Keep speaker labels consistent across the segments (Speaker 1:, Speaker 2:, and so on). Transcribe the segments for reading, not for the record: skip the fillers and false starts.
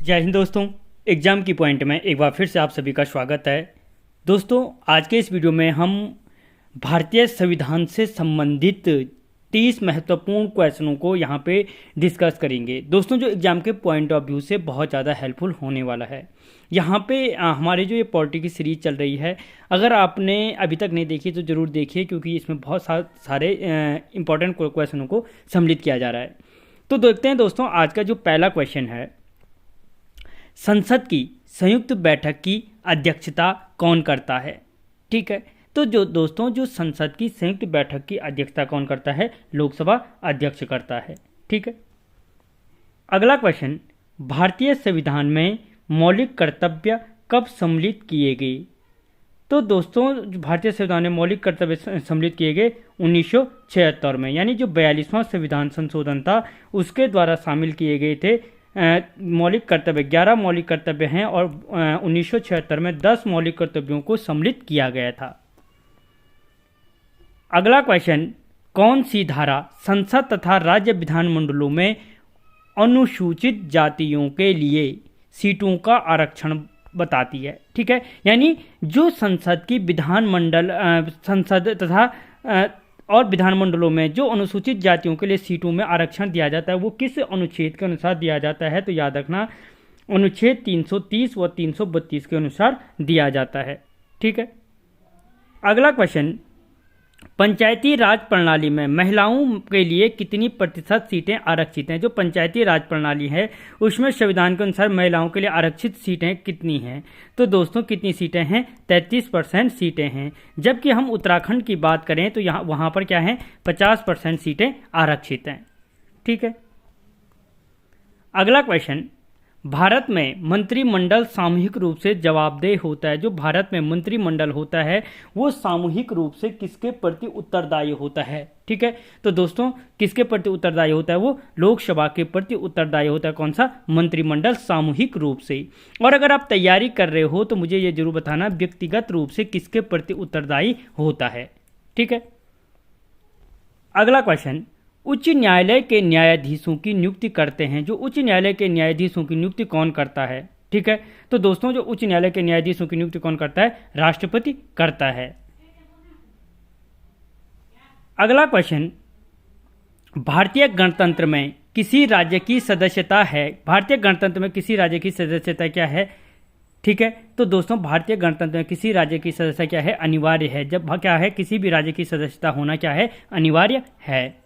Speaker 1: जय हिंद दोस्तों। एग्जाम की पॉइंट में एक बार फिर से आप सभी का स्वागत है। दोस्तों, आज के इस वीडियो में हम भारतीय संविधान से संबंधित 30 महत्वपूर्ण क्वेश्चनों को यहाँ पे डिस्कस करेंगे। दोस्तों, जो एग्जाम के पॉइंट ऑफ व्यू से बहुत ज़्यादा हेल्पफुल होने वाला है। यहाँ पे हमारी जो ये पॉलिटी की सीरीज चल रही है, अगर आपने अभी तक नहीं देखी तो ज़रूर देखिए, क्योंकि इसमें बहुत सारे इंपॉर्टेंट क्वेश्चनों को सम्मिलित किया जा रहा है। तो देखते हैं दोस्तों, आज का जो पहला क्वेश्चन है, संसद की संयुक्त बैठक की अध्यक्षता कौन करता है। ठीक है, तो जो दोस्तों जो संसद की संयुक्त बैठक की अध्यक्षता कौन करता है, लोकसभा अध्यक्ष करता है। ठीक है, अगला क्वेश्चन, भारतीय संविधान में मौलिक कर्तव्य कब सम्मिलित किए गए। तो दोस्तों, भारतीय संविधान में मौलिक कर्तव्य सम्मिलित किए गए 1976 में, यानी जो 42वां संविधान संशोधन था उसके द्वारा शामिल किए गए थे मौलिक कर्तव्य। 11 मौलिक कर्तव्य हैं और 1976 में 10 मौलिक कर्तव्यों को सम्मिलित किया गया था। अगला क्वेश्चन, कौन सी धारा संसद तथा राज्य विधानमंडलों में अनुसूचित जातियों के लिए सीटों का आरक्षण बताती है। ठीक है, यानी जो संसद की विधानमंडल संसद तथा और विधानमंडलों में जो अनुसूचित जातियों के लिए सीटों में आरक्षण दिया जाता है वो किस अनुच्छेद के अनुसार दिया जाता है, तो याद रखना अनुच्छेद 330 व 332 के अनुसार दिया जाता है। ठीक है, अगला क्वेश्चन, पंचायती राज प्रणाली में महिलाओं के लिए कितनी प्रतिशत सीटें आरक्षित हैं। जो पंचायती राज प्रणाली है उसमें संविधान के अनुसार महिलाओं के लिए आरक्षित सीटें कितनी हैं, तो दोस्तों कितनी सीटें हैं, 33% सीटें हैं। जबकि हम उत्तराखंड की बात करें तो यहाँ वहाँ पर क्या है, 50% सीटें आरक्षित हैं। ठीक है, अगला क्वेश्चन, भारत में मंत्रिमंडल सामूहिक रूप से जवाबदेह होता है। जो भारत में मंत्रिमंडल होता है वो सामूहिक रूप से किसके प्रति उत्तरदायी होता है। ठीक है, तो दोस्तों किसके प्रति उत्तरदायी होता है, वो लोकसभा के प्रति उत्तरदायी होता है। कौन सा, मंत्रिमंडल सामूहिक रूप से। और अगर आप तैयारी कर रहे हो तो मुझे ये जरूर बताना व्यक्तिगत रूप से किसके प्रति उत्तरदायी होता है। ठीक है, अगला क्वेश्चन, उच्च न्यायालय के न्यायाधीशों की नियुक्ति करते हैं। जो उच्च न्यायालय के न्यायाधीशों की नियुक्ति कौन करता है। ठीक है, तो दोस्तों जो उच्च न्यायालय के न्यायाधीशों की नियुक्ति कौन करता है, राष्ट्रपति करता है। अगला क्वेश्चन, भारतीय गणतंत्र में किसी राज्य की सदस्यता है। भारतीय गणतंत्र में किसी राज्य की सदस्यता क्या है। ठीक है, तो दोस्तों भारतीय गणतंत्र में किसी राज्य की सदस्यता क्या है, अनिवार्य है। जब क्या है, किसी भी राज्य की सदस्यता होना क्या है, अनिवार्य है।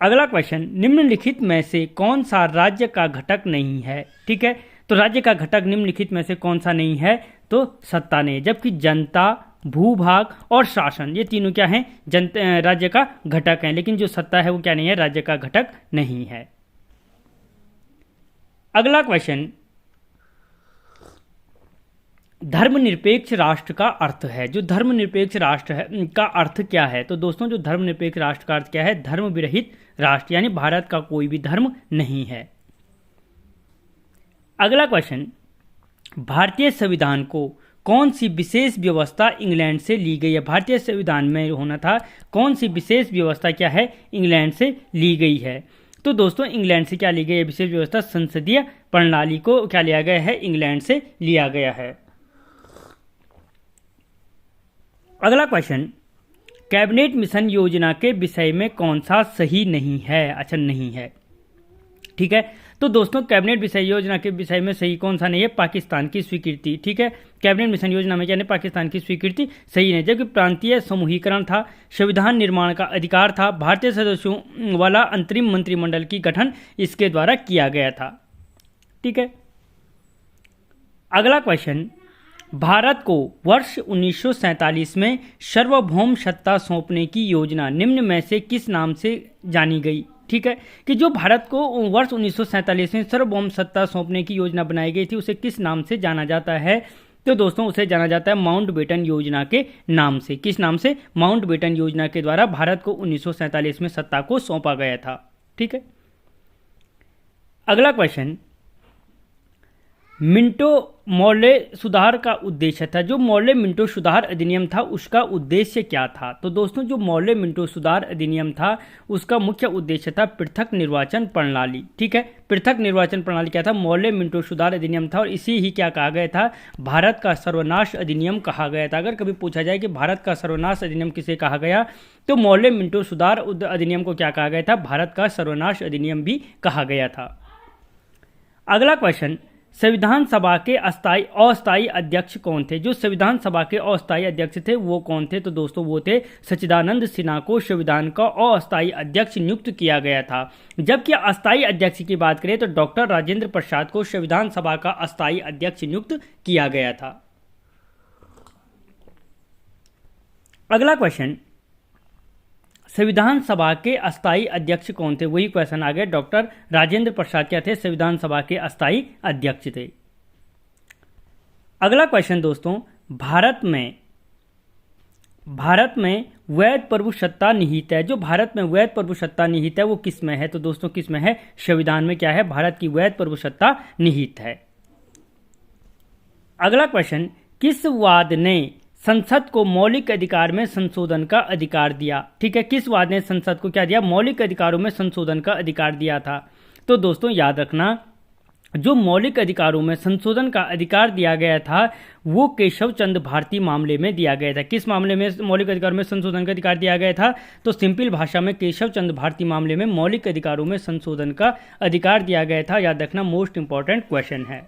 Speaker 1: अगला क्वेश्चन, निम्नलिखित में से कौन सा राज्य का घटक नहीं है। ठीक है, तो राज्य का घटक निम्नलिखित में से कौन सा नहीं है, तो सत्ता नहीं। जबकि जनता, भूभाग और शासन ये तीनों क्या हैं, राज्य का घटक हैं। लेकिन जो सत्ता है वो क्या नहीं है, राज्य का घटक नहीं है। अगला क्वेश्चन, धर्मनिरपेक्ष राष्ट्र का अर्थ है। जो धर्मनिरपेक्ष राष्ट्र है का अर्थ क्या है, तो दोस्तों जो धर्मनिरपेक्ष राष्ट्र का अर्थ क्या है, धर्म विरहित राष्ट्र, यानी भारत का कोई भी धर्म नहीं है। अगला क्वेश्चन, भारतीय संविधान को कौन सी विशेष व्यवस्था इंग्लैंड से ली गई है। भारतीय संविधान में होना था कौन सी विशेष व्यवस्था क्या है, इंग्लैंड से ली गई है। तो दोस्तों इंग्लैंड से क्या ली गई है, विशेष व्यवस्था, संसदीय प्रणाली को क्या लिया गया है, इंग्लैंड से लिया गया है। अगला क्वेश्चन, कैबिनेट मिशन योजना के विषय में कौन सा सही नहीं है। अच्छा, नहीं है। ठीक है, तो दोस्तों कैबिनेट मिशन योजना के विषय में सही कौन सा नहीं है, पाकिस्तान की स्वीकृति। ठीक है, कैबिनेट मिशन योजना में क्या नहीं, पाकिस्तान की स्वीकृति सही नहीं। जबकि प्रांतीय समूहीकरण था, संविधान निर्माण का अधिकार था, भारतीय सदस्यों वाला अंतरिम मंत्रिमंडल की गठन इसके द्वारा किया गया था। ठीक है, अगला क्वेश्चन, भारत को वर्ष 1947 में सार्वभौम सत्ता सौंपने की योजना निम्न में से किस नाम से जानी गई। ठीक है, कि जो भारत को वर्ष 1947 में सार्वभौम सत्ता सौंपने की योजना बनाई गई थी उसे किस नाम से जाना जाता है, तो दोस्तों उसे जाना जाता है माउंटबेटन योजना के नाम से। किस नाम से, माउंटबेटन योजना के द्वारा भारत को 1947 में सत्ता को सौंपा गया था। ठीक है, अगला क्वेश्चन, मिंटो मौर्य सुधार का उद्देश्य था। जो मौर्य मिंटो सुधार अधिनियम था उसका उद्देश्य क्या था? तो दोस्तों जो मौर्य मिंटो सुधार अधिनियम था उसका मुख्य उद्देश्य था पृथक निर्वाचन प्रणाली। ठीक है, पृथक निर्वाचन प्रणाली क्या था? मौर्य मिंटो सुधार अधिनियम था और इसी ही क्या कहा गया था? भारत का सर्वनाश अधिनियम कहा गया था। अगर कभी पूछा जाए कि भारत का सर्वनाश अधिनियम किसे कहा गया, तो मौर्य मिंटो सुधार अधिनियम को क्या कहा गया था? भारत का सर्वनाश अधिनियम भी कहा गया था। अगला क्वेश्चन, संविधान सभा के अस्थायी अध्यक्ष कौन थे? जो संविधान सभा के अस्थायी अध्यक्ष थे वो कौन थे? तो दोस्तों वो थे सच्चिदानंद सिन्हा को संविधान का अस्थायी अध्यक्ष नियुक्त किया गया था। जबकि अस्थायी अध्यक्ष की बात करें तो डॉक्टर राजेंद्र प्रसाद को संविधान सभा का अस्थायी अध्यक्ष नियुक्त किया गया था। अगला क्वेश्चन, संविधान सभा के अस्थायी अध्यक्ष कौन थे? वही क्वेश्चन आ गया, डॉक्टर राजेंद्र प्रसाद क्या थे? संविधान सभा के अस्थायी अध्यक्ष थे। अगला क्वेश्चन दोस्तों, भारत में वैध प्रभुसत्ता निहित है। जो भारत में वैध प्रभुसत्ता निहित है वो किस में है? तो दोस्तों किस में है? संविधान में क्या है? भारत की वैध प्रभुसत्ता निहित है। अगला क्वेश्चन, किस वाद ने संसद को मौलिक अधिकार में संशोधन का अधिकार दिया? ठीक है, किस वाद ने संसद को क्या दिया? मौलिक अधिकारों में संशोधन का अधिकार दिया था। तो दोस्तों याद रखना, जो मौलिक अधिकारों में संशोधन का अधिकार दिया गया था वो केशव चंद्र भारती मामले में दिया गया था। किस मामले में मौलिक अधिकारों में संशोधन का अधिकार दिया गया था? तो सिंपल भाषा में केशव चंद्र भारती मामले में मौलिक अधिकारों में संशोधन का अधिकार दिया गया था। याद रखना, मोस्ट इंपॉर्टेंट क्वेश्चन है।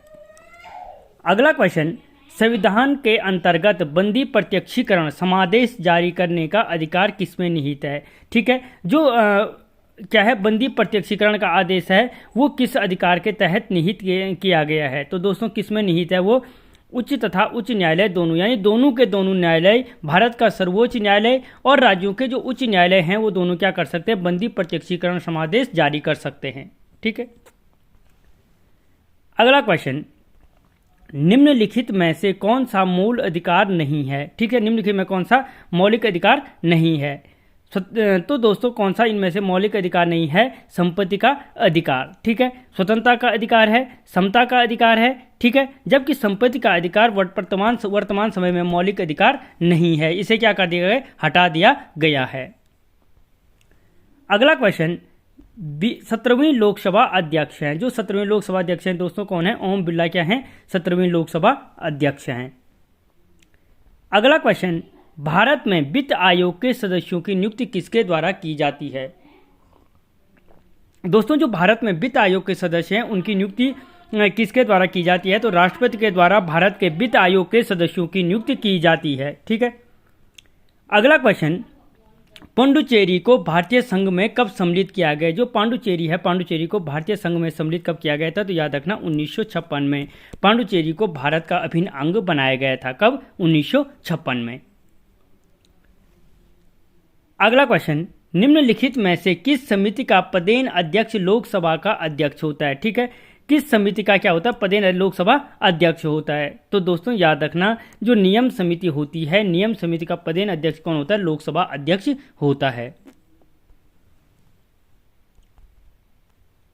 Speaker 1: अगला क्वेश्चन, संविधान के अंतर्गत बंदी प्रत्यक्षीकरण समादेश जारी करने का अधिकार किसमें निहित है? ठीक है, जो क्या है बंदी प्रत्यक्षीकरण का आदेश है वो किस अधिकार के तहत निहित किया गया है? तो दोस्तों किसमें निहित है? वो उच्च तथा उच्च न्यायालय दोनों, यानी दोनों के दोनों न्यायालय, भारत का सर्वोच्च न्यायालय और राज्यों के जो उच्च न्यायालय हैं वो दोनों क्या कर सकते हैं? बंदी प्रत्यक्षीकरण समादेश जारी कर सकते हैं। ठीक है। अगला क्वेश्चन, निम्नलिखित में से कौन सा मूल अधिकार नहीं है? ठीक है, निम्नलिखित में कौन सा मौलिक अधिकार नहीं है? तो दोस्तों कौन सा इनमें से मौलिक अधिकार नहीं है? संपत्ति का अधिकार। ठीक है, स्वतंत्रता का अधिकार है, समता का अधिकार है। ठीक है, जबकि संपत्ति का अधिकार वर्तमान समय में मौलिक अधिकार नहीं है, इसे क्या कर दिया गया? हटा दिया गया है। अगला क्वेश्चन, 17वीं लोकसभा अध्यक्ष हैं। जो 17वीं लोकसभा अध्यक्ष हैं दोस्तों कौन है? ओम बिरला क्या हैं? 17वीं लोकसभा अध्यक्ष हैं। अगला क्वेश्चन, भारत में वित्त आयोग के सदस्यों की नियुक्ति किसके द्वारा की जाती है? दोस्तों जो भारत में वित्त आयोग के सदस्य हैं उनकी नियुक्ति किसके द्वारा की जाती है? तो राष्ट्रपति के द्वारा भारत के वित्त आयोग के सदस्यों की नियुक्ति की जाती है। ठीक है। अगला क्वेश्चन, पांडुचेरी को भारतीय संघ में कब सम्मिलित किया गया? जो पांडुचेरी है, पांडुचेरी को भारतीय संघ में सम्मिलित कब किया गया था? तो याद रखना 1956 में पांडुचेरी को भारत का अभिन्न अंग बनाया गया था। कब? 1956 में। अगला क्वेश्चन, निम्नलिखित में से किस समिति का पदेन अध्यक्ष लोकसभा का अध्यक्ष होता है? ठीक है, किस समिति का क्या होता है? पदेन लोकसभा अध्यक्ष होता है। तो दोस्तों याद रखना, जो नियम समिति होती है, नियम समिति का पदेन अध्यक्ष कौन होता है? लोकसभा अध्यक्ष होता है।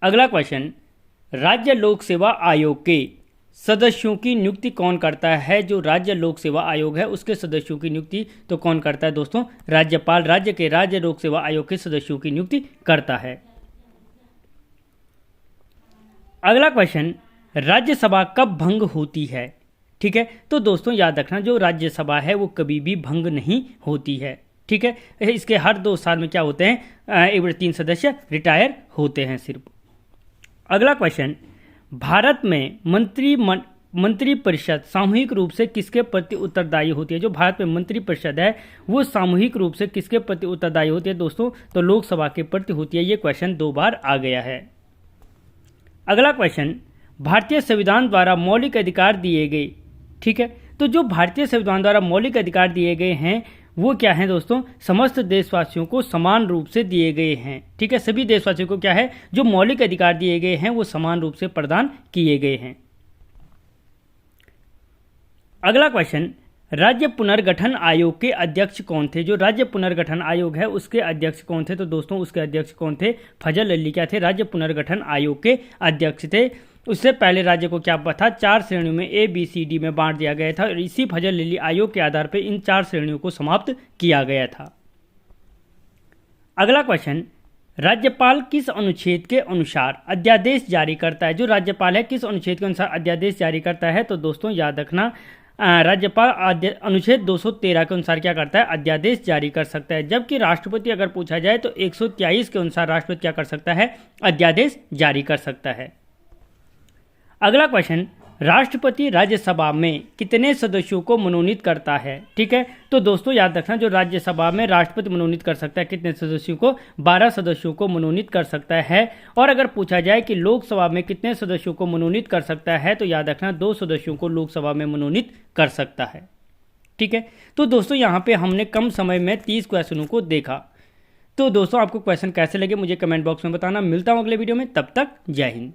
Speaker 1: अगला क्वेश्चन, राज्य लोक सेवा आयोग के सदस्यों की नियुक्ति कौन करता है? जो राज्य लोक सेवा आयोग है उसके सदस्यों की नियुक्ति तो कौन करता है दोस्तों? राज्यपाल राज्य के राज्य लोक सेवा आयोग के सदस्यों की नियुक्ति करता है। अगला क्वेश्चन, राज्यसभा कब भंग होती है? ठीक है, तो दोस्तों याद रखना, जो राज्यसभा है वो कभी भी भंग नहीं होती है। ठीक है, इसके हर 2 साल में क्या होते हैं? 1/3 सदस्य रिटायर होते हैं सिर्फ। अगला क्वेश्चन, भारत में मंत्रिपरिषद सामूहिक रूप से किसके प्रति उत्तरदायी होती है? जो भारत में मंत्रिपरिषद है वो सामूहिक रूप से किसके प्रति उत्तरदायी होती है दोस्तों? तो लोकसभा के प्रति होती है। ये क्वेश्चन 2 बार आ गया है। अगला क्वेश्चन, भारतीय संविधान द्वारा मौलिक अधिकार दिए गए। ठीक है, तो जो भारतीय संविधान द्वारा मौलिक अधिकार दिए गए हैं वो क्या है दोस्तों? समस्त देशवासियों को समान रूप से दिए गए हैं। ठीक है, सभी देशवासियों को क्या है? जो मौलिक अधिकार दिए गए हैं वो समान रूप से प्रदान किए गए हैं। अगला क्वेश्चन, राज्य पुनर्गठन आयोग के अध्यक्ष कौन थे? जो राज्य पुनर्गठन आयोग है उसके अध्यक्ष कौन थे? तो दोस्तों उसके अध्यक्ष कौन थे? फजल अली क्या थे? राज्य पुनर्गठन आयोग के अध्यक्ष थे। उससे पहले राज्य को क्या था, 4 श्रेणियों में ABCD में बांट दिया गया था और इसी फजल लिली आयोग के आधार पर इन 4 श्रेणियों को समाप्त किया गया था। अगला क्वेश्चन, राज्यपाल किस अनुच्छेद के अनुसार अध्यादेश जारी करता है? जो राज्यपाल है किस अनुच्छेद के अनुसार अध्यादेश जारी करता है? तो दोस्तों याद रखना, राज्यपाल अनुच्छेद 213 के अनुसार क्या करता है, अध्यादेश जारी कर सकता है। जबकि राष्ट्रपति अगर पूछा जाए तो 123 के अनुसार राष्ट्रपति क्या कर सकता है, अध्यादेश जारी कर सकता है। अगला क्वेश्चन, राष्ट्रपति राज्यसभा में कितने सदस्यों को मनोनीत करता है? ठीक है, तो दोस्तों याद रखना, जो राज्यसभा में राष्ट्रपति मनोनीत कर सकता है कितने सदस्यों को, 12 सदस्यों को मनोनीत कर सकता है। और अगर पूछा जाए कि लोकसभा में कितने सदस्यों को मनोनीत कर सकता है, तो याद रखना 2 सदस्यों को लोकसभा में मनोनीत कर सकता है। ठीक है, तो दोस्तों यहाँ पे हमने कम समय में 30 क्वेश्चनों को देखा। तो दोस्तों आपको क्वेश्चन कैसे लगे मुझे कमेंट बॉक्स में बताना। मिलता हूँ अगले वीडियो में, तब तक जय हिंद।